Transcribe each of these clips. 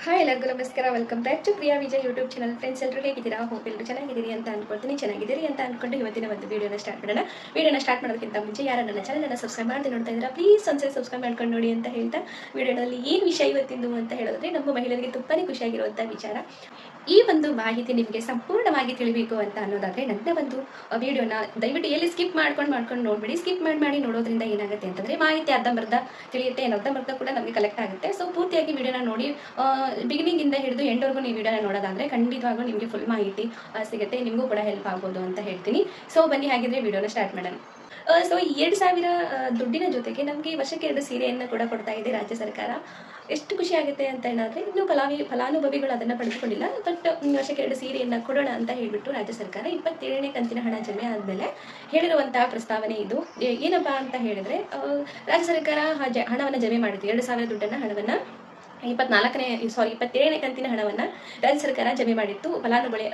Hi ಎಲ್ಲರಿಗೂ ನಮಸ್ಕಾರ. Welcome back to Priya Vijay YouTube channel. Friends ಎಲ್ಲರೂ ಹೇಗಿದ್ದೀರಾ? ಹೋಪ್ ಎಲ್ಲರೂ ಚೆನ್ನಾಗಿದ್ದೀರಿ ಅಂತ ಅನ್ಕೊಳ್ತೀನಿ. ಚೆನ್ನಾಗಿದ್ದೀರಿ ಅಂತ ಅನ್ಕೊಂಡು ಇವತ್ತಿನ ಒಂದು ವಿಡಿಯೋನ ಸ್ಟಾರ್ಟ್ ಮಾಡೋಣ. ವಿಡಿಯೋನ ಸ್ಟಾರ್ಟ್ ಮಾಡೋದಕ್ಕಿಂತ ಮುಂಚೆ ಯಾರು ನನ್ನ ಚಾನಲನ್ನು ಸಬ್ಸ್ಕ್ರೈಬ್ ಮಾಡಿ ನೋಡ್ತಾ ಇದ್ದೀರಾ, ಪ್ಲೀಸ್ ಒಂದ್ಸರಿ ಸಬ್ಸ್ಕ್ರೈಬ್ ಮಾಡ್ಕೊಂಡು ನೋಡಿ ಅಂತ ಹೇಳ್ತಾ ವಿಡಿಯೋನಲ್ಲಿ ಏನು ವಿಷಯ ಇವತ್ತಿಂದು ಅಂತ ಹೇಳಿದ್ರೆ ನಮ್ಮ ಮಹಿಳೆಯರಿಗೆ ತುಂಬಾನೇ ಖುಷಿಯಾಗಿರುವಂಥ ವಿಚಾರ. ಈ ಒಂದು ಮಾಹಿತಿ ನಿಮಗೆ ಸಂಪೂರ್ಣವಾಗಿ ತಿಳಿಬೇಕು ಅಂತ ಅನ್ನೋದಾದ್ರೆ ನನ್ನ ಒಂದು ವಿಡಿಯೋನ ದಯವಿಟ್ಟು ಎಲ್ಲಿ ಸ್ಕಿಪ್ ಮಾಡ್ಕೊಂಡು ನೋಡ್ಬಿಡಿ. ಸ್ಕಿಪ್ ಮಾಡಿ ನೋಡೋದ್ರಿಂದ ಏನಾಗುತ್ತೆ ಅಂತಂದ್ರೆ ಮಾಹಿತಿ ಅರ್ಧಂಬರ್ಧ ತಿಳಿಯುತ್ತೆ, ಅರ್ಧಂಬರ್ಧ ಕೂಡ ನಮಗೆ ಕಲೆಕ್ಟ್ ಆಗುತ್ತೆ. ಸೊ ಪೂರ್ತಿಯಾಗಿ ವಿಡಿಯೋನ ನೋಡಿ, ಬಿಗಿನಿಂಗ್ ಇಂದ ಹಿಡಿದು ಎಂಡ್ವರೆಗೂ ನೀವು ವಿಡಿಯೋನ ನೋಡೋದಾದ್ರೆ ಖಂಡಿತವಾಗ್ಲೂ ನಿಮಗೆ ಫುಲ್ ಮಾಹಿತಿ ಸಿಗುತ್ತೆ, ನಿಮಗೂ ಕೂಡ ಹೆಲ್ಪ್ ಆಗ್ಬೋದು ಅಂತ ಹೇಳ್ತೀನಿ. ಸೊ ಬನ್ನಿ ಹಾಗಿದ್ರೆ ವಿಡಿಯೋನ ಸ್ಟಾರ್ಟ್ ಮಾಡೋಣ. ಸೊ 2,000 ದುಡ್ಡಿನ ಜೊತೆಗೆ ನಮಗೆ ವರ್ಷಕ್ಕೆ 2 ಸೀರೆಯನ್ನು ಕೂಡ ಕೊಡ್ತಾ ಇದೆ ರಾಜ್ಯ ಸರ್ಕಾರ. ಎಷ್ಟು ಖುಷಿ ಆಗುತ್ತೆ ಅಂತ ಹೇಳಿದ್ರೆ ಇನ್ನೂ ಫಲಾನುಭವಿಗಳು ಅದನ್ನು ಪಡೆದುಕೊಂಡಿಲ್ಲ. ಬಟ್ ವರ್ಷಕ್ಕೆ 2 ಸೀರೆಯನ್ನು ಕೊಡೋಣ ಅಂತ ಹೇಳಿಬಿಟ್ಟು ರಾಜ್ಯ ಸರ್ಕಾರ 27ನೇ ಕಂತಿನ ಹಣ ಜಮೆ ಆದಮೇಲೆ ಹೇಳಿರುವಂತಹ ಪ್ರಸ್ತಾವನೆ ಇದು. ಏನಪ್ಪಾ ಅಂತ ಹೇಳಿದ್ರೆ ರಾಜ್ಯ ಸರ್ಕಾರ ಹಣವನ್ನು ಜಮೆ ಮಾಡಿತ್ತು. 2,000 ದುಡ್ಡನ್ನು ಹಣವನ್ನು 27ನೇ ಕಂತಿನ ಹಣವನ್ನು ರಾಜ್ಯ ಸರ್ಕಾರ ಜಮೆ ಮಾಡಿತ್ತು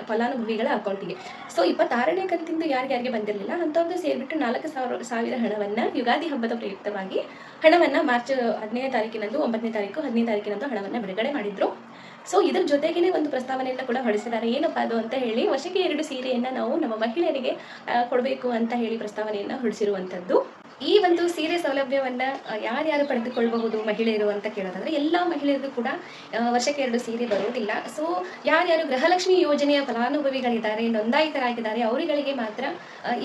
ಫಲಾನುಭವಿಗಳ ಅಕೌಂಟಿಗೆ. ಸೊ 26ನೇ ಕಂತಿಂದು ಯಾರಿಗೆ ಬಂದಿರಲಿಲ್ಲ ಅಂಥವ್ರದ್ದು ಸೇರಿಬಿಟ್ಟು 4,000 ಹಣವನ್ನು ಯುಗಾದಿ ಹಬ್ಬದ ಪ್ರಯುಕ್ತವಾಗಿ ಹಣವನ್ನು ಮಾರ್ಚ್ 15ನೇ ತಾರೀಕಿನಂದು 9ನೇ ತಾರೀಕು 15ನೇ ತಾರೀಕಿನಂದು ಹಣವನ್ನು ಬಿಡುಗಡೆ ಮಾಡಿದ್ರು. ಸೊ ಇದ್ರ ಜೊತೆಗೇನೆ ಒಂದು ಪ್ರಸ್ತಾವನೆಯನ್ನು ಕೂಡ ಹೊರಡಿಸಿದ್ದಾರೆ. ಏನಪ್ಪಾ ಅದು ಅಂತ ಹೇಳಿ ವರ್ಷಕ್ಕೆ 2 ಸೀರೆಯನ್ನು ನಾವು ನಮ್ಮ ಮಹಿಳೆಯರಿಗೆ ಕೊಡಬೇಕು ಅಂತ ಹೇಳಿ ಪ್ರಸ್ತಾವನೆಯನ್ನು ಹೊರಡಿಸಿರುವಂಥದ್ದು. ಈ ಒಂದು ಸೀರೆ ಸೌಲಭ್ಯವನ್ನ ಯಾರ್ಯಾರು ಪಡೆದುಕೊಳ್ಳಬಹುದು ಮಹಿಳೆಯರು ಅಂತ ಕೇಳೋದಾದ್ರೆ ಎಲ್ಲ ಮಹಿಳೆಯರಿಗೂ ಕೂಡ ವರ್ಷಕ್ಕೆ 2 ಸೀರೆ ಬರುವುದಿಲ್ಲ. ಸೊ ಯಾರ್ಯಾರು ಗೃಹಲಕ್ಷ್ಮಿ ಯೋಜನೆಯ ಫಲಾನುಭವಿಗಳಿದ್ದಾರೆ, ನೋಂದಾಯಿತರಾಗಿದ್ದಾರೆ, ಅವರುಗಳಿಗೆ ಮಾತ್ರ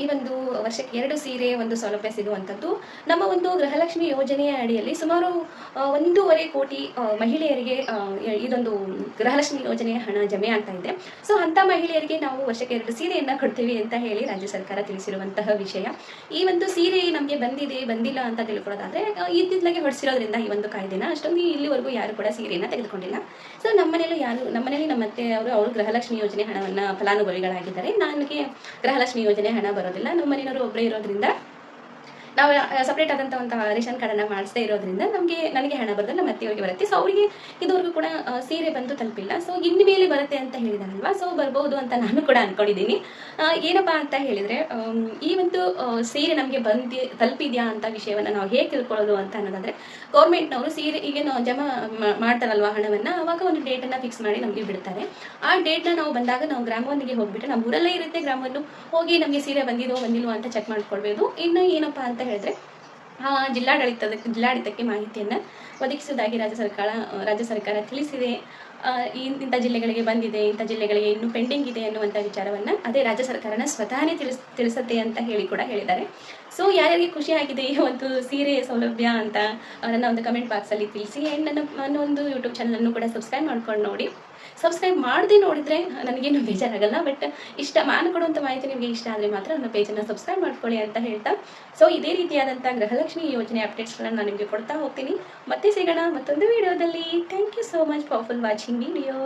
ಈ ಒಂದು ವರ್ಷಕ್ಕೆ 2 ಸೀರೆ ಒಂದು ಸೌಲಭ್ಯ ಸಿಗುವಂಥದ್ದು. ನಮ್ಮ ಒಂದು ಗೃಹಲಕ್ಷ್ಮಿ ಯೋಜನೆಯ ಅಡಿಯಲ್ಲಿ ಸುಮಾರು 1.5 ಕೋಟಿ ಮಹಿಳೆಯರಿಗೆ ಇದೊಂದು ಗೃಹಲಕ್ಷ್ಮಿ ಯೋಜನೆಯ ಹಣ ಜಮೆ ಆಗ್ತಾ ಇದೆ. ಸೊ ಅಂತ ಮಹಿಳೆಯರಿಗೆ ನಾವು ವರ್ಷಕ್ಕೆ 2 ಸೀರೆಯನ್ನ ಕೊಡ್ತೀವಿ ಅಂತ ಹೇಳಿ ರಾಜ್ಯ ಸರ್ಕಾರ ತಿಳಿಸಿರುವಂತಹ ವಿಷಯ. ಈ ಒಂದು ಸೀರೆ ನಮಗೆ ಬಂದಿಲ್ಲ ಅಂತ ತಿಳ್ಕೊಳ್ಳೋದಾದ್ರೆ ಇದ್ದಿದ್ಲಾಗೆ ಹೊಡಿಸಿರೋದ್ರಿಂದ ಈ ಒಂದು ಕಾಯ್ದೆನ ಅಷ್ಟೊಂದು ಇಲ್ಲಿವರೆಗೂ ಯಾರು ಕೂಡ ಸೀರೆಯನ್ನು ತೆಗೆದುಕೊಂಡಿಲ್ಲ. ಸೊ ನಮ್ಮ ಮನೆಯಲ್ಲಿ ನಮ್ಮ ಅತ್ತೆ ಅವರು ಗೃಹಲಕ್ಷ್ಮಿ ಯೋಜನೆ ಹಣವನ್ನು ಫಲಾನುಭವಿಗಳಾಗಿದ್ದಾರೆ. ನನಗೆ ಗೃಹಲಕ್ಷ್ಮಿ ಯೋಜನೆ ಹಣ ಬರೋದಿಲ್ಲ. ನಮ್ಮ ಮನೆಯವರು ಒಬ್ಬರೇ ಇರೋದ್ರಿಂದ ನಾವು ಸಪ್ರೇಟ್ ಆದಂಥ ಒಂದು ರೇಷನ್ ಕಾರ್ಡನ್ನು ಮಾಡಿಸದೇ ಇರೋದ್ರಿಂದ ನನಗೆ ಹಣ ಬರೋದು ನಮ್ಮ ಅತ್ತೆಯವರಿಗೆ ಬರುತ್ತೆ. ಸೊ ಅವರಿಗೆ ಇದುವರೆಗೂ ಕೂಡ ಸೀರೆ ಬಂದು ತಲುಪಿಲ್ಲ. ಸೊ ಇನ್ನು ಮೇಲೆ ಬರುತ್ತೆ ಅಂತ ಹೇಳಿದಾರಲ್ವಾ, ಸೊ ಬರ್ಬೋದು ಅಂತ ನಾನು ಕೂಡ ಅನ್ಕೊಂಡಿದ್ದೀನಿ. ಏನಪ್ಪಾ ಅಂತ ಹೇಳಿದ್ರೆ ಈ ಒಂದು ಸೀರೆ ನಮಗೆ ತಲುಪಿದ್ಯಾ ಅಂತ ವಿಷಯವನ್ನು ನಾವು ಹೇಗೆ ತಿಳ್ಕೊಳ್ಳೋದು ಅಂತ ಅನ್ನೋದಾದ್ರೆ ಗೌರ್ಮೆಂಟ್ನವರು ಸೀರೆ ಈಗ ನಾವು ಜಮಾ ಮಾಡ್ತಾರಲ್ವಾ ಹಣವನ್ನು, ಅವಾಗ ಒಂದು ಡೇಟನ್ನು ಫಿಕ್ಸ್ ಮಾಡಿ ನಮಗೆ ಬಿಡ್ತಾರೆ. ಆ ಡೇಟ್ನ ನಾವು ಬಂದಾಗ ನಾವು ಗ್ರಾಮವನ್ನಿಗೆ ಹೋಗ್ಬಿಟ್ಟು ನಮ್ಮ ಊರಲ್ಲೇ ಇರುತ್ತೆ ಗ್ರಾಮವನ್ನು ಹೋಗಿ ನಮಗೆ ಸೀರೆ ಬಂದಿಲ್ವೋ ಅಂತ ಚೆಕ್ ಮಾಡ್ಕೊಳ್ಬೋದು. ಇನ್ನು ಏನಪ್ಪಾ ಅಂತ ಹೇಳಿದ್ರೆ ಜಿಲ್ಲಾಡಳಿತಕ್ಕೆ ಮಾಹಿತಿಯನ್ನು ಒದಗಿಸುವುದಾಗಿ ರಾಜ್ಯ ಸರ್ಕಾರ ತಿಳಿಸಿದೆ. ಇಂಥ ಜಿಲ್ಲೆಗಳಿಗೆ ಬಂದಿದೆ, ಇಂಥ ಜಿಲ್ಲೆಗಳಿಗೆ ಇನ್ನೂ ಪೆಂಡಿಂಗ್ ಇದೆ ಅನ್ನುವಂಥ ವಿಚಾರವನ್ನು ಅದೇ ರಾಜ್ಯ ಸರ್ಕಾರನ ಸ್ವತಃನೇ ತಿಳಿಸುತ್ತೆ ಅಂತ ಹೇಳಿ ಕೂಡ ಹೇಳಿದ್ದಾರೆ. ಸೊ ಯಾರ್ಯಾರಿಗೆ ಖುಷಿ ಆಗಿದೆ ಈ ಒಂದು ಸೀರೆ ಸೌಲಭ್ಯ ಅಂತ ನನ್ನ ಒಂದು ಕಮೆಂಟ್ ಬಾಕ್ಸಲ್ಲಿ ತಿಳಿಸಿ. ಆ್ಯಂಡ್ ನನ್ನ ಒಂದು ಯೂಟ್ಯೂಬ್ ಚಾನಲನ್ನು ಕೂಡ ಸಬ್ಸ್ಕ್ರೈಬ್ ಮಾಡ್ಕೊಂಡು ನೋಡಿ. ಸಬ್ಸ್ಕ್ರೈಬ್ ಮಾಡದೆ ನೋಡಿದರೆ ನನಗೇನು ಬೇಜಾರಾಗಲ್ಲ. ಬಟ್ ನಾನು ಕೊಡುವಂಥ ಮಾಹಿತಿ ನಿಮಗೆ ಇಷ್ಟ ಆದರೆ ಮಾತ್ರ ನನ್ನ ಪೇಜನ್ನು ಸಬ್ಸ್ಕ್ರೈಬ್ ಮಾಡ್ಕೊಳ್ಳಿ ಅಂತ ಹೇಳ್ತಾ, ಸೊ ಇದೇ ರೀತಿಯಾದಂಥ ಗೃಹಲಕ್ಷ್ಮಿ ಯೋಜನೆ ಅಪ್ಡೇಟ್ಸ್ಗಳನ್ನು ನಾನು ನಿಮಗೆ ಕೊಡ್ತಾ ಹೋಗ್ತೀನಿ. ಮತ್ತೆ ಸಿಗೋಣ ಮತ್ತೊಂದು ವಿಡಿಯೋದಲ್ಲಿ. Thank you so much for watching video.